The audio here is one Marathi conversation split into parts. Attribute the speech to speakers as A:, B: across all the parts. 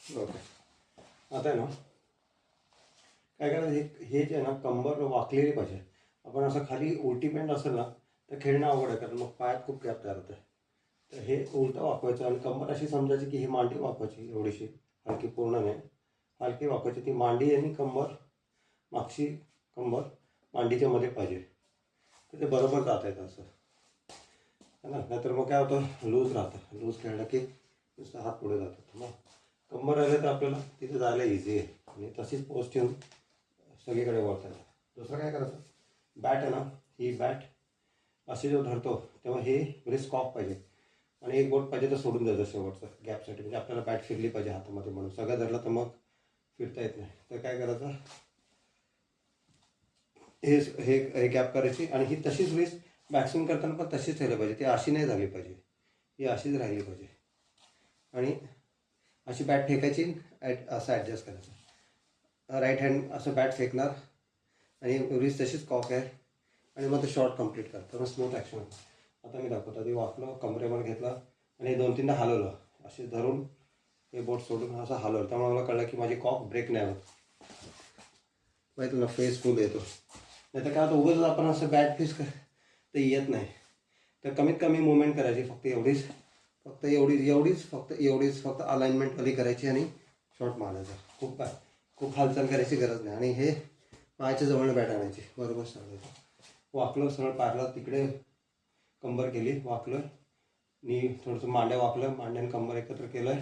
A: ओके. आता आहे ना काय करायचं, हे जे आहे ना कंबर वाकलेली पाहिजे. आपण असं खाली उलटी पॅन्ट असेल ना तर खेळणं अवघड आहे, कारण मग पायात खूप गॅप तयार होतं. तर हे उलटं वाकवायचं आणि कंबर अशी समजायची की ही मांडी वाकवायची एवढीशी, हलकी पूर्ण नाही, हलकी वाकवायची. ती मांडी आणि कंबर, मागची कंबर मांडीच्या मध्ये पाहिजे, तर ते बरोबर जात येतं असं है ना. नाहीतर मग काय होतं, लूज राहतं. लूज खेळलं की नुसतं हात पुढे जातात. मग कंबर राहिलं तर आपल्याला तिथे जायला इझी आहे आणि तशीच पोस्ट ठेवून सगळीकडे वळता येतं. दुसरं काय करायचं, बॅट आहे ना, ही बॅट अशी जो धरतो तेव्हा हे रिस्क ऑफ पाहिजे आणि एक बोट पाहिजे तर सोडून द्यायचं शेवटचं गॅपसाठी. म्हणजे आपल्याला बॅट फिरली पाहिजे हातामध्ये, म्हणून सगळं धरलं तर मग फिरता येत नाही. तर काय करायचं, हे हे हे गॅप करायची आणि ही तशीच रिस्क बॅकस्विंग करताना पण तशीच राहिली पाहिजे. ती अशी नाही झाली पाहिजे, ही अशीच राहिली पाहिजे. आणि अशी बॅट फेकायची, असं ॲडजस्ट करायचं. राईट हँड असं बॅट फेकणार आणि रिस्ट तशीच कॉक आहे आणि मग ते शॉट कंप्लीट करतं. मग स्मूथ ॲक्शन होतं. आता मी दाखवतो. आधी वाकलं, कमरेवर घेतलं आणि 2-3दा हलवलं, असे धरून हे बोट सोडून असं हलवलं. त्यामुळे मला कळलं की माझी कॉक ब्रेक नाही होत. माहिती ना, फेस फुल येतो. नाही तर काय होतं, उगाच आपण असं बॅट फिस ते येत नाही. तर कमीत कमी मुवमेंट करायची, फक्त एवढीच, फक्त अलाइनमेंटवाली करायची आणि शॉट मारायचा. खूप हालचाल करायची गरज नाही. आणि हे पायाच्या जवळनं बॅट आणायची, बरोबर सांगायचं. वाकलं सरळ पारला, तिकडे कंबर केली, वाकलं नी थोडंसं मांड्या वाकलं, मांड्याने कंबर एकत्र केलं,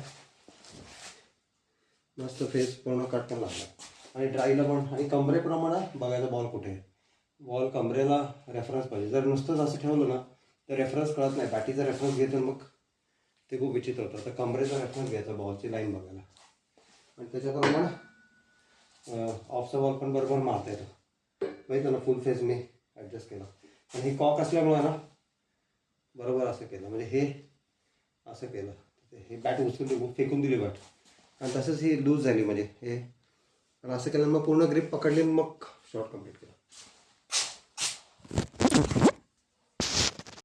A: मस्त फेस पूर्ण कट पण लागला. आणि ड्राईला पण, आणि कमरेप्रमाणे बघायचा बॉल कुठे आहे. बॉल कमरेला रेफरन्स पाहिजे. जर नुसतंच असं ठेवलं ना तर रेफरन्स कळत नाही. बॅटीचा रेफरन्स घेतो मग ते खूप विचित्र होतं. तर कमरेचा रेफरन्स घ्यायचा बॉलची लाईन बघायला, आणि त्याच्याप्रमाणे ऑफचा बॉल पण बरोबर मारता येतो. माहिती ना, फुल फेस मी ॲडजस्ट केला. आणि ही कॉक असल्यामुळे ना बरोबर असं केलं, म्हणजे हे असं केलं, हे बॅट उचलून फेकून दिली बॅट, आणि तसंच ही लूज झाली. म्हणजे हे असं केलं, मग पूर्ण ग्रिप पकडली, मग शॉट कंप्लीट केला.